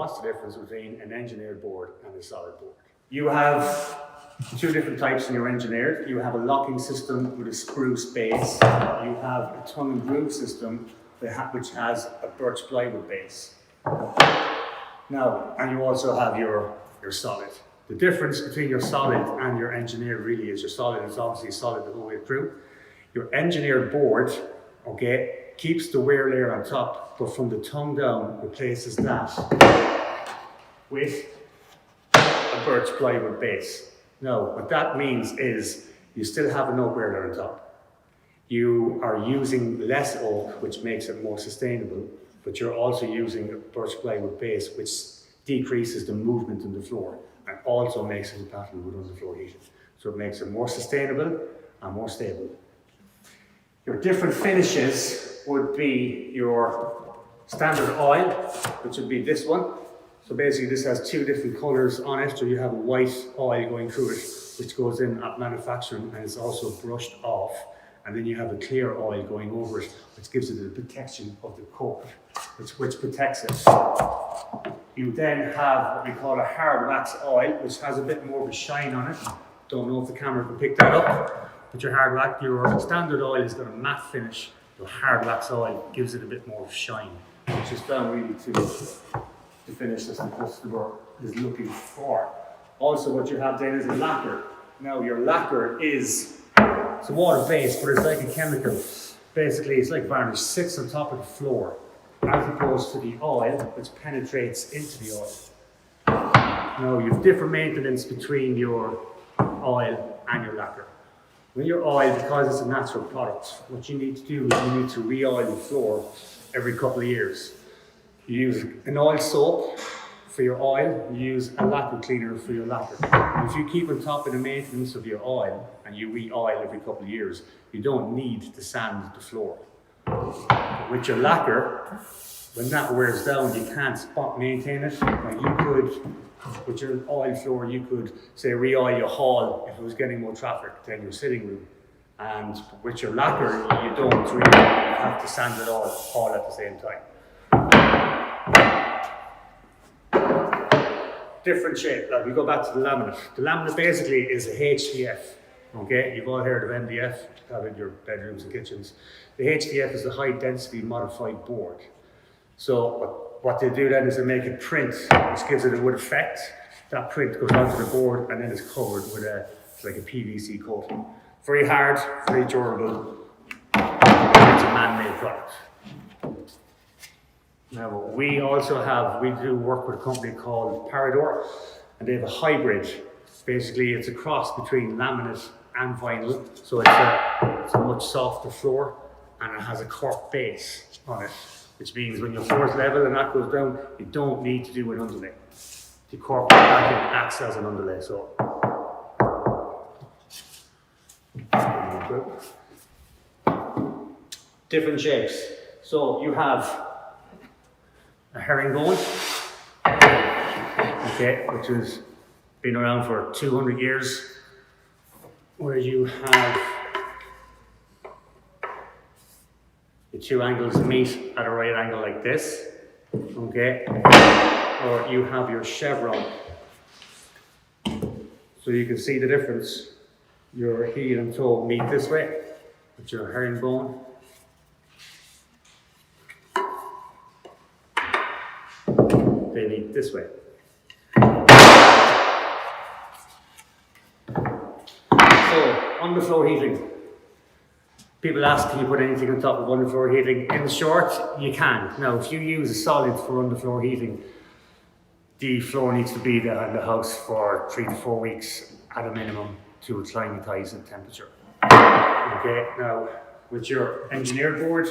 what's the difference between an engineered board and a solid board. You have two different types in your engineered. You have a locking system with a spruce base. You have a tongue and groove system which has a birch plywood base. Now, and you also have your solid. The difference between your solid and your engineered really is your solid is obviously solid the whole way through. Your engineered board, okay, keeps the wear layer on top, but from the tongue down replaces that with a birch plywood base. Now, what that means is you still have an oak wear layer on top. You are using less oak, which makes it more sustainable, but you're also using a birch plywood base, which decreases the movement in the floor and also makes it compatible with underfloor heating. So it makes it more sustainable and more stable. Your different finishes would be your standard oil, which would be this one. So basically this has two different colors on it. So you have a white oil going through it, which goes in at manufacturing and is also brushed off. And then you have a clear oil going over it, which gives it the protection of the coat, which protects it. You then have what we call a hard wax oil, which has a bit more of a shine on it. Don't know if the camera can pick that up. But your hard wax, your standard oil has got a matte finish. Your hard wax oil gives it a bit more shine, which is done really to finish that the customer is looking for. Also, what you have then is a lacquer. Now, your lacquer is it's a water-based, but it's like a chemical. Basically, it's like varnish, sits on top of the floor, as opposed to the oil, which penetrates into the oil. Now, you have different maintenance between your oil and your lacquer. When your oil, because it's a natural product, what you need to do is you need to re-oil the floor every couple of years. You use an oil soap for your oil, you use a lacquer cleaner for your lacquer. And if you keep on top of the maintenance of your oil and you re-oil every couple of years, you don't need to sand the floor. But with your lacquer, when that wears down, you can't spot maintain it. Like you could, with your oil floor, you could say re-oil your hall if it was getting more traffic than your sitting room. And with your lacquer, you don't really have to sand it all at the same time. Different shape. Like we go back to the laminate. The laminate basically is a HDF. Okay, you've all heard of MDF, you have in your bedrooms and kitchens. The HDF is the high density modified board. So what they do then is they make a print, which gives it a wood effect. That print goes onto the board and then it's covered with it's like a PVC coating. Very hard, very durable. It's a man-made product. Now we do work with a company called Parador, and they have a hybrid. Basically, it's a cross between laminate and vinyl, so it's a much softer floor, and it has a cork base on it, which means when your floor is level and that goes down, you don't need to do an underlay. The cork backing acts as an underlay, so. Different shapes. So you have a herringbone, okay, which has been around for 200 years, where you have the two angles meet at a right angle like this, okay, or you have your chevron. So you can see the difference. Your heel and toe meet this way, with your herringbone. They meet this way. So, underfloor heating. People ask, can you put anything on top of underfloor heating? In short, you can. Now, if you use a solid for underfloor heating, the floor needs to be there in the house for 3 to 4 weeks at a minimum to acclimatise the temperature. Okay, now with your engineered board,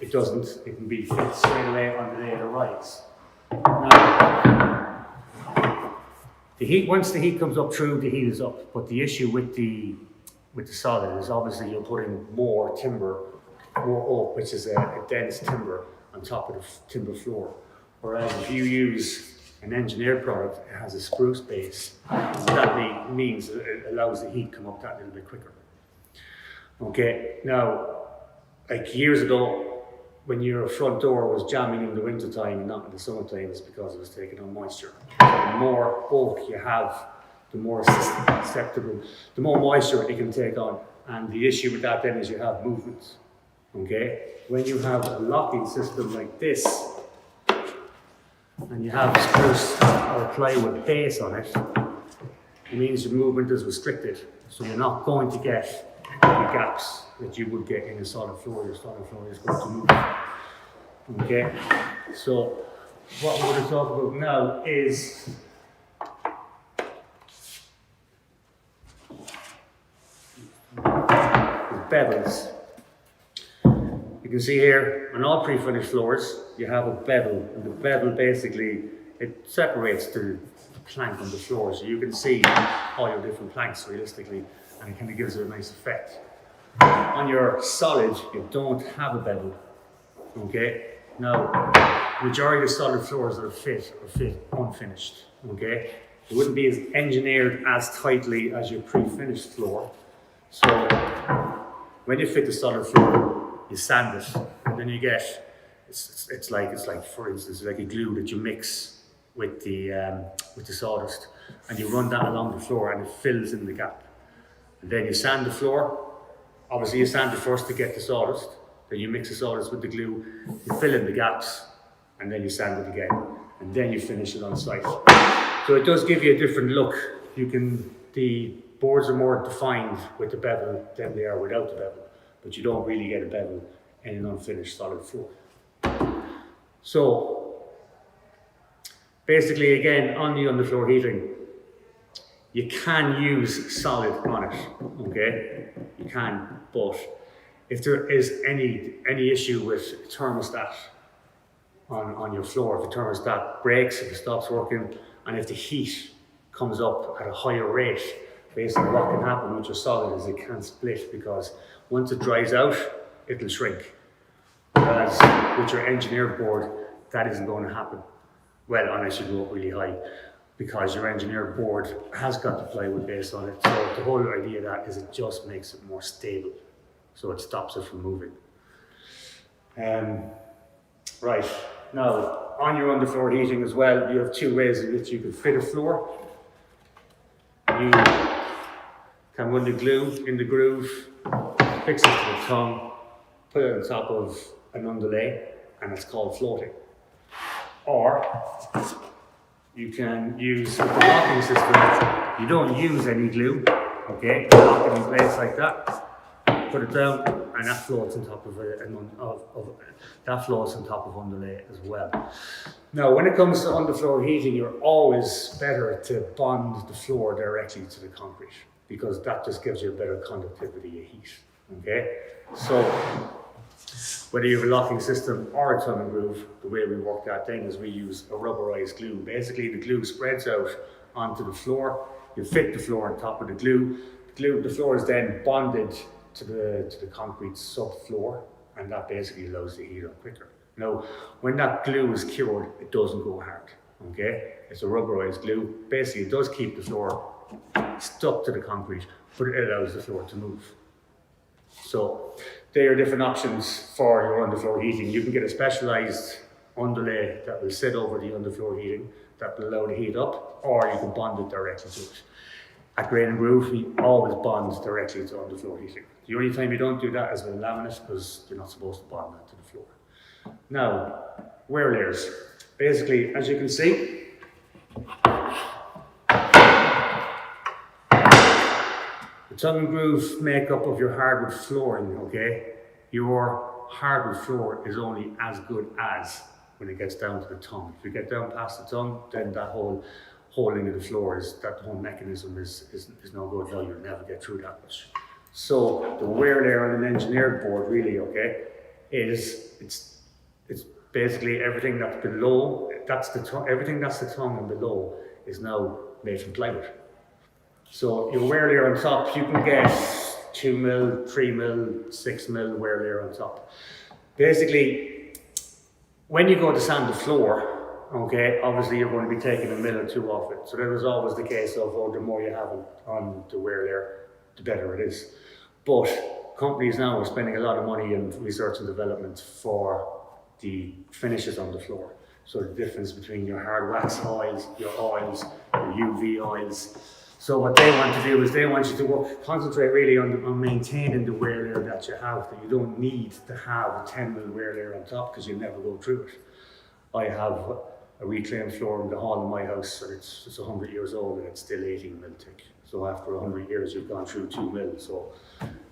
it doesn't. It can be fit straight away on the day it arrives. Now, the heat, once the heat comes up through, the heat is up. But the issue with the solid is obviously you're putting more timber, more oak, which is a dense timber on top of the timber floor. Whereas if you use an engineered product, it has a spruce base. So that means it allows the heat come up that little bit quicker. Okay, now, like years ago, when your front door was jamming in the winter time and not in the summertime, it's because it was taking on moisture. So the more bulk you have, the more susceptible, the more moisture it can take on. And the issue with that then is you have movement. Okay? When you have a locking system like this, and you have spruce or plywood base on it, it means your movement is restricted. So you're not going to get the gaps that you would get in a solid floor. Your solid floor is going to move. Okay? So what we're going to talk about now is bevels. You can see here on all pre-finished floors you have a bevel, and the bevel basically it separates the plank on the floor, so you can see all your different planks realistically, and it kind of gives it a nice effect. On your solid you don't have a bevel. Okay, now majority of solid floors that are fit unfinished. Okay, it wouldn't be as engineered as tightly as your pre-finished floor. So when you fit the solid floor, you sand it, and then you get it's like for instance like a glue that you mix with the sawdust, and you run that along the floor, and it fills in the gap. And then you sand the floor. Obviously, you sand it first to get the sawdust. Then you mix the sawdust with the glue. You fill in the gaps, and then you sand it again, and then you finish it on site. So it does give you a different look. The boards are more defined with the bevel than they are without the bevel, but you don't really get a bevel in an unfinished solid floor. So basically, again, on the underfloor heating, you can use solid on it, okay? You can, but if there is any issue with thermostat on your floor, if the thermostat breaks, if it stops working, and if the heat comes up at a higher rate, basically what can happen with your solid is it can split, because once it dries out, it'll shrink. Whereas with your engineered board, that isn't going to happen. Well, unless you go up really high, because your engineered board has got the plywood base on it. So the whole idea of that is it just makes it more stable. So it stops it from moving. Right, now on your underfloor heating as well, you have two ways in which you can fit a floor. You can run the glue in the groove, fix it to the tongue, put it on top of an underlay, and it's called floating. Or you can use with the locking system, you don't use any glue, okay? You lock it in place like that, put it down, and that floats on top of that floats on top of underlay as well. Now, when it comes to underfloor heating, you're always better to bond the floor directly to the concrete, because that just gives you a better conductivity of heat. Okay, so whether you have a locking system or a tongue and groove, the way we work that then is we use a rubberized glue. Basically, the glue spreads out onto the floor. You fit the floor on top of the glue. The floor is then bonded to the concrete subfloor, and that basically allows the heat on quicker. Now, when that glue is cured, it doesn't go hard. Okay, it's a rubberized glue. Basically, it does keep the floor stuck to the concrete, but it allows the floor to move. So there are different options for your underfloor heating. You can get a specialized underlay that will sit over the underfloor heating that will allow the heat up, or you can bond it directly to it. At Grain and Groove, we always bond directly to underfloor heating. The only time you don't do that is with laminate, because you're not supposed to bond that to the floor. Now, wear layers. Basically, as you can see, the tongue and groove makeup of your hardwood flooring, okay? Your hardwood floor is only as good as when it gets down to the tongue. If you get down past the tongue, then that whole holding of the floor that whole mechanism is no good. No, you'll never get through that much. So the wear layer on an engineered board, really, okay, it's basically everything that's below. Everything that's the tongue and below is now made from plywood. So your wear layer on top, you can get 2 mil, 3 mil, 6 mil wear layer on top. Basically, when you go to sand the floor, okay, obviously you're going to be taking 1 mil or 2 off it. So that was always the case of, the more you have on the wear layer, the better it is. But companies now are spending a lot of money in research and development for the finishes on the floor. So the difference between your hard wax oils, your UV oils. So what they want to do is they want you to concentrate really on maintaining the wear layer that you have, that you don't need to have a 10 mil wear layer on top because you'll never go through it. I have a reclaimed floor in the hall in my house, and it's 100 years old and it's still 18 mil thick. So after 100 years, you've gone through 2 mil. So,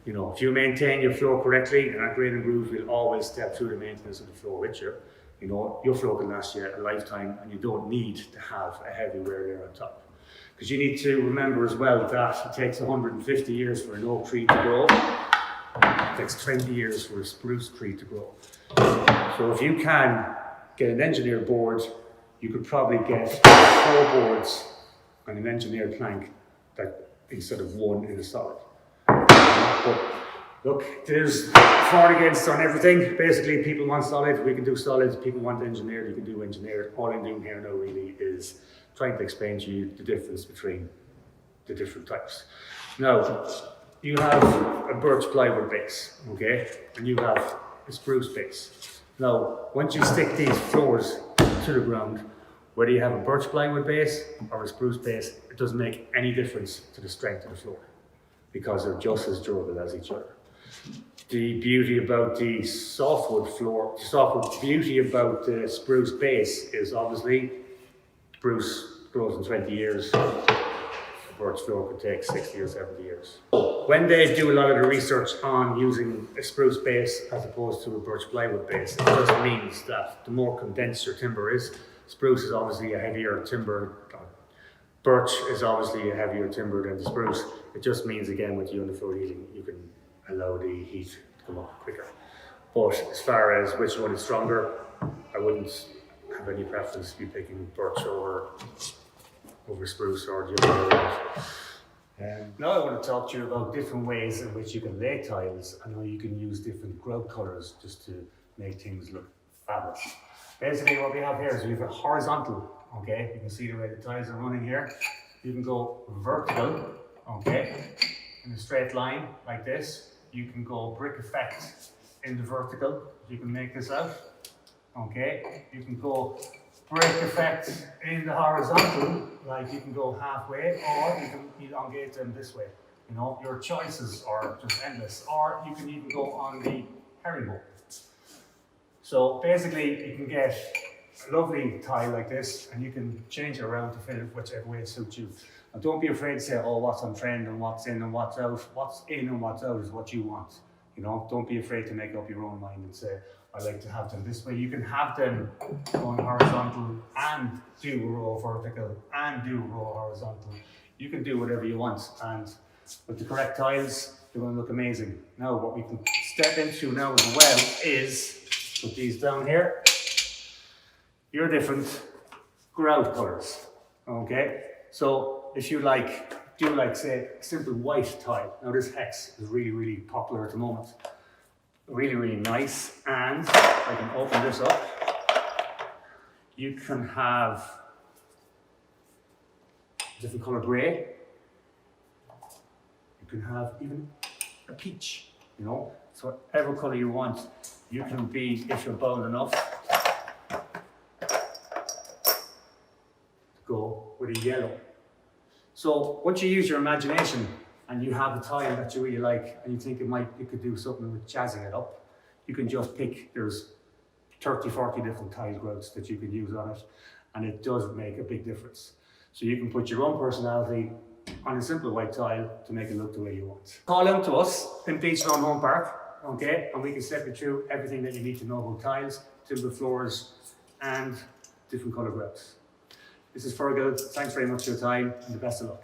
you know, if you maintain your floor correctly, and our Grade and Groove will always step through the maintenance of the floor with you. You know, your floor can last you a lifetime, and you don't need to have a heavy wear layer on top. Because you need to remember as well that it takes 150 years for an oak tree to grow. It takes 20 years for a spruce tree to grow. So if you can get an engineered board, you could probably get 4 boards on an engineered plank that instead of 1 in a solid. But look, there's for and against on everything. Basically, people want solid, we can do solids. People want engineered, you can do engineered. All I'm doing here now really is trying to explain to you the difference between the different types. Now, you have a birch plywood base, okay? And you have a spruce base. Now, once you stick these floors to the ground, whether you have a birch plywood base or a spruce base, it doesn't make any difference to the strength of the floor because they're just as durable as each other. The beauty about the softwood beauty about the spruce base is obviously spruce grows in 20 years. A birch floor could take 60 or 70 years. When they do a lot of the research on using a spruce base as opposed to a birch plywood base, it just means that the more condensed your timber is, spruce is obviously a heavier timber. Birch is obviously a heavier timber than the spruce. It just means, again, with the underfloor heating, you can allow the heat to come up quicker. But as far as which one is stronger, I wouldn't have any preference to be picking birch over spruce or the other way around. Now I want to talk to you about different ways in which you can lay tiles and how you can use different grout colours just to make things look fabulous. Basically what we have here is we have a horizontal, okay? You can see the way the tiles are running here. You can go vertical, okay? In a straight line like this. You can go brick effect in the vertical. You can make this out, okay? You can go brick effect in the horizontal, like you can go halfway, or you can elongate them this way. You know, your choices are just endless. Or you can even go on the herringbone. So basically, you can get a lovely tile like this, and you can change it around to fit it whichever way it suits you. And don't be afraid to say, oh, what's on trend and what's in and what's out. What's in and what's out is what you want. You know, don't be afraid to make up your own mind and say, I like to have them this way. You can have them going horizontal and do a row vertical and do a row horizontal. You can do whatever you want, and with the correct tiles, they're going to look amazing. Now, what we can step into now as well is, put these down here, your different grout colours, okay? So if you do say a simple white tile. Now this hex is really, really popular at the moment. Really, really nice. And I can open this up. You can have different colour grey. You can have even a peach, you know. So whatever colour you want, you can be, if you're bold enough, go with a yellow. So once you use your imagination and you have a tile that you really like and you think you could do something with jazzing it up, you can just pick, there's 30, 40 different tile grouts that you can use on it, and it does make a big difference. So you can put your own personality on a simple white tile to make it look the way you want. Call in to us in Beechmount Home Park, okay, and we can step you through everything that you need to know about tiles, timber floors, and different colour grouts. This is Fergal. Thanks very much for your time and the best of luck.